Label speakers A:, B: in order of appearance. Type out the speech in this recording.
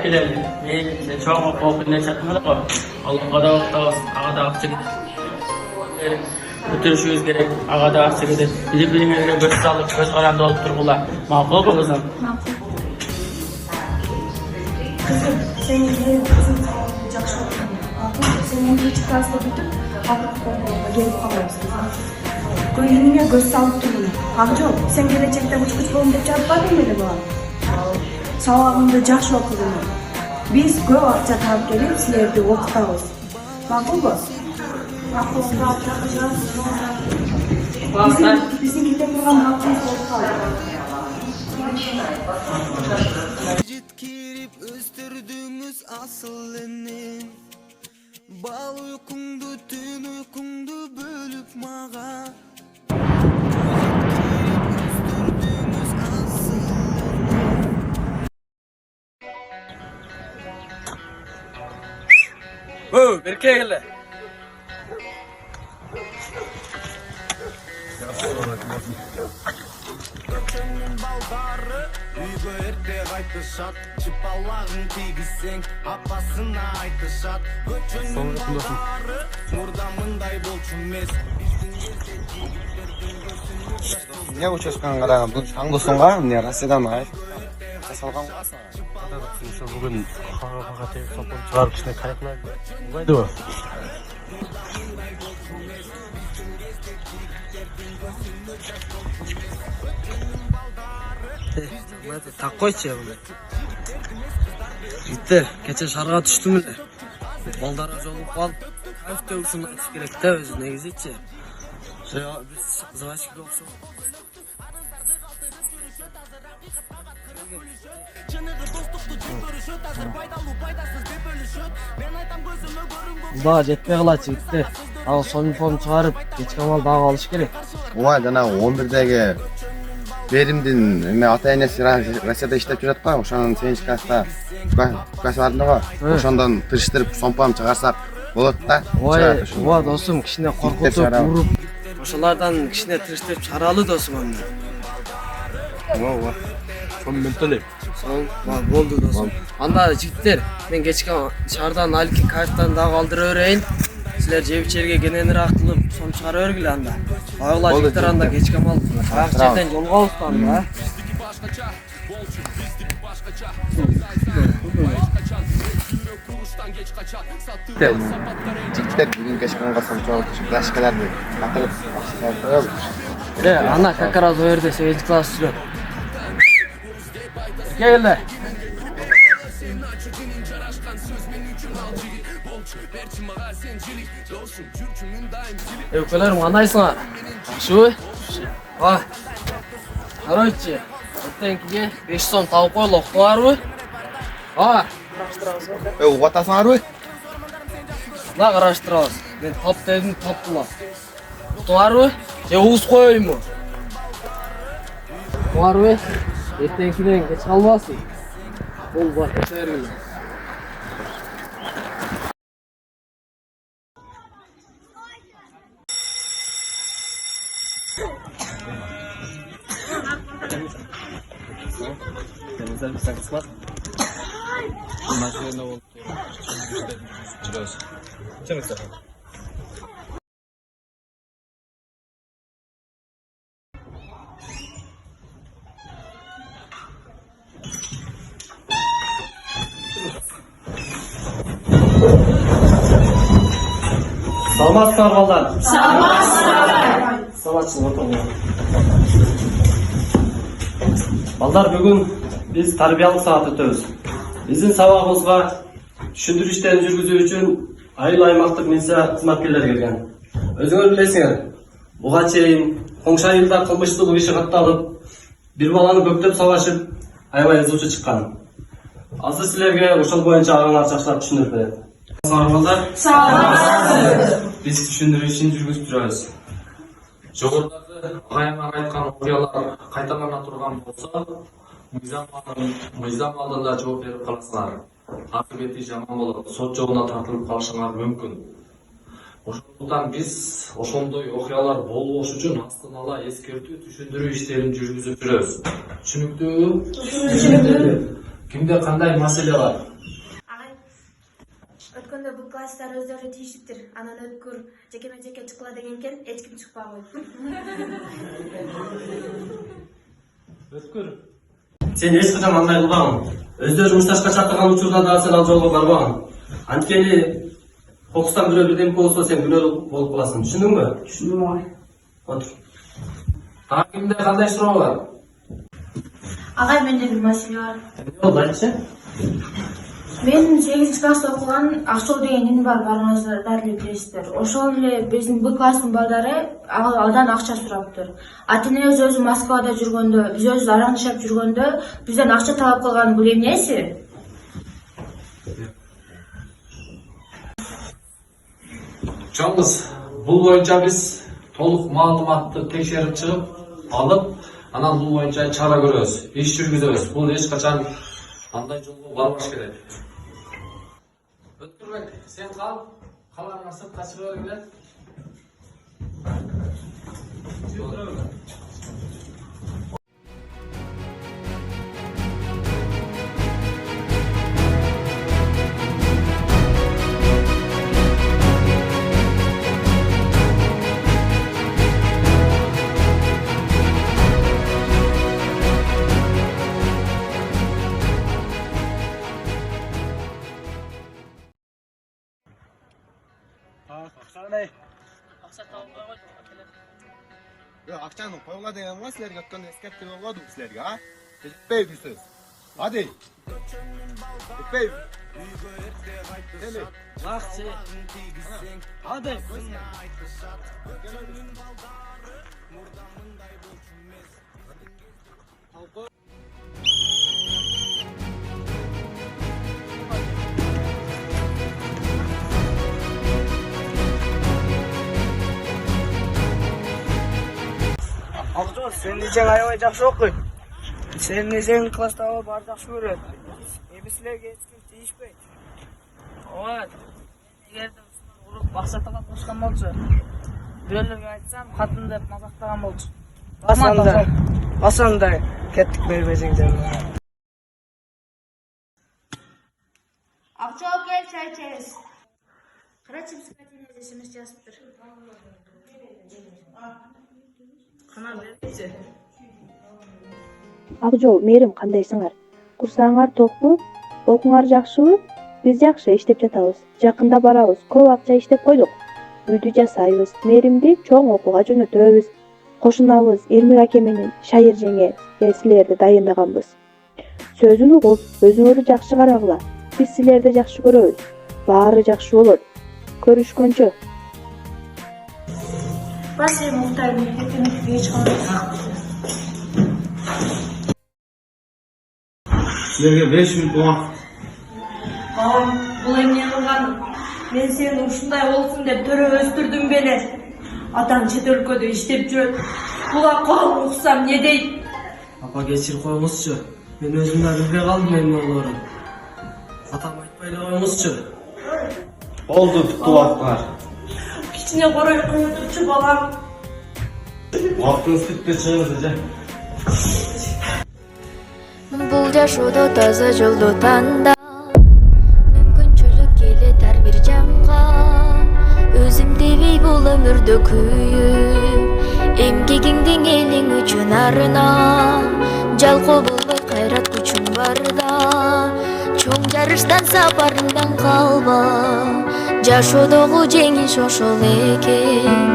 A: bilelim. Ne çok korkunç çatmadık o. Allah'a da olsun. Ağada akçı götürüşümüz gerek. Ağada akçı gider. Birbirine göz sağlık, göz oranda olup durgular. Makul mu kızım?
B: Kızım, senin yerin kızım sağlayacak şu an. Senin bir çıkarsa bütün hafif konumda gelip kalıyorsun. Gönlüne göz sağlık durumunu. Hamca, sen gelecekte uç bolun dep çarpmadın mıydı bu? Savabında жақсы okudun. Biz köp akça tap gelip sizlerdi okutabız. Makul bu? Makul bizim gidip durgan hakkımız olup kaldı.
C: Kirip östürdüğümüz asılının bal uykundu tün uykundu bölüp mağa östürdüğümüz asılının.
A: Oo, berke gel.
C: Köçünün baldarı Uygu erte qaytışat Çıpalağın tigiseng Apasına aytışat Köçünün baldarı Murdamınday bolçunmez
D: Ne uçuşkan qarağım, bu Аңдысыңға, міне Россиядан жасалған
E: бүгін қағатайып сопын шығарып кішкене қайықлайды. Олайды ғой.
F: Так қойшы бұны. Жігіттер, кеше шарға түштімілі. Балдарға жолып қалып, көфте ұлсын айтып керек те өзі негізетші. Біз заводчикке оқшау. Бұлдаға жетпей қалады жігіттер. Ағы соң форм шығарып, кешкі амал дағы алыш керек.
D: Оңай, жаңағы 11-дегі берімден ата-енесі Россияда іштеп жүреді ғой, ошаның сеншкасында кәсіпорны ғой. Ошандан тырыштырып, сомпам шығарсақ болады да.
F: Ой, досым, кішіне қорқытып, ұрып, ошалардан кішіне тырыштырып шығаралы досым онда.
E: Ой, соны мен төлейм.
F: Соң, болды досым. Анда жігіттер, мен кешкі шардан алки кайықтан дағы алдыра өрейін. Сілер жебічерге кененірак қылып, соң шығара өргілі анда. Бағыла жігіттер анда кешкі амал аяқ жерден жолға ауыстан да.
D: Жігіттер бүгін кешкенға соншалық флешкаларды қатырып қойып.
F: Ана как раз о жерде 8 класс жүреді. Келді. Өкілерім қандайсыңа? Жақсы? Короче, өттенкіге 5 сом тауып қойлы оқтыңар бі?
D: Уатасыңар бі?
F: На қараштырауыз. Мен тап дедім, таптыла. Оқтыңар бі? Же уыз қойым бі? Оқтыңар бі? Ертеңкіден кеч қалмасын. Бұл бар, кете бергілі.
E: Temizler bir sakız var. Maçlarında oldu. Çıkıyoruz. Temizler.
A: Salmazsınlar baldan. Salmazsınlar. Salmazsınlar baldan. Балдар, бүгін біз тарбиялық сағат өтөбүз. Биздин сабагыбызга түшүндүрүү иштерин жүргүзүү үчүн айыл аймактык милиция кызматкерлери келген. Өзүңөр билесиңер, буга чейин Коңшу айылда кылмыштуулук иши катталып, бир баланы көктөп сабашып, аябай ызуучу чыккан. Азыр силерге ошол боюнча аңар жакшылап түшүндүрүп берет. Балдар, биз түшүндүрүү ишин жүргүзүп жүрөбүз. Жогорудагы агайымдар айткан окуялар кайталана турган болсо, мыйзам алдында жооп берип каласыңар. Акыбети жаман болот, сот жолуна тартылып калышыңар мүмкүн. Ошондуктан биз ошондой окуялар болбош үчүн астын ала эскертүү түшүндүрүү иштерин жүргүзүп жүрөбүз. Түшүнүктүүбү? Түшүнүктүү. Кимде кандай маселе бар?
B: класстар өздөрү тийишиптир. Анан өткүр жекеме-жеке чыккыла дегенкен эч ким чыкпай койду.
A: Өткүр. Сен эч качан андай кылбагын. Өздөрү мушташка чакырган учурда дагы сен ал жолго барбагын. Анткени кокустан бирөө бирдеме болсо сен күнөөлүү болуп каласың. Түшүндүңбү?
B: Түшүндүм агай.
A: Отур. Тағы кимде кандай суроо бар?
B: Агай, менде бир маселе бар.
A: Эмне болду айтчы?
B: Мен 8 класста окуган Акчол деген ин бар, барыңыздар баары билесиздер. Ошол эле биздин Б класстын балдары алдан акча сураптыр. Ата-энебиз өзү Москвада жүргөндө, биз өзүбүз араң жашап жүргөндө бизден акча талап кылган бул эмнеси?
G: Жалгыз бул боюнча биз толук маалыматты текшерип чыгып алып, анан бул боюнча чара көрөбүз, иш жүргүзөбүз. Бул эч качан андай жолго барбаш керек. Өткүрбек, сен каларыңар сыртка чыга бергиле.
D: Акчаны койгула деген го силерге өткөндө эскертип койгодум силерге, а? Жетпей жүрсүз. Hadi. Жетпей. Келе.
F: Лакчы. Hadi.
H: Акжол, сен эжең аябай жакшы окуйт. Сенин эжең класстагы баары жакшы көрөт. Эми силерге эч ким тийишпейт. Ооба. Эгерде уруп акча талап кылышкан болчу, бирөөлөргө айтсам, катын деп мазактаган болчу. Басанда кеттик бербесең жанына.
B: Акчол, кел, чай içeriz. Карачы психотине смс жазыптыр.
H: Кана берчи.
I: Акжол, мээрим, кандайсыңар? Курсаңар токпу? Окуңар жакшыбы? Биз жакшы иштеп жатабыз. Жакында барабыз. Көп акча иштеп койдук. Үйдү жасайбыз. Мээримди чоң окууга жөнөтөбүз. Кошунабыз Элмира аке менен Шайыр жеңе силерди дайындаганбыз. Сөзүн угуп, өзүңөрдү жакшы карагыла. Биз силерди жакшы көрөбүз. Баары жакшы болот. Көрүшкөнчө.
B: Басым Муктайдын эртеңки кеч калат.
A: Силерге 5 мүнөт убакыт.
B: Бабам, бул эмне кылган? Мен сени ушундай болсун деп төрө өстүрдүм беле. Атаң чет өлкөдө иштеп жүрөт. Буга колум уксам не дейт?
F: Апа, кечирип коюңузчу. Мен өзүм да билбей калдым эмне болоорун. Атам айтпай эле коюңузчу.
A: Болду, бүттү убактыңар.
B: Кичине корой кое турчу балам.
A: Убактыңыз бүттү, чыгыңыз эже.
J: Бул жашоодо таза жолду танда, мүмкүнчүлүк келет ар бир жанга. Өзүм дебей бул өмүрдө күйүп, эмгегиңдин элиң үчүн арына. Жалкоо болбой кайрат күчүң барда, чоң жарыштан сапарыңдан калба. Жашоодогу жеңиш ошол экен.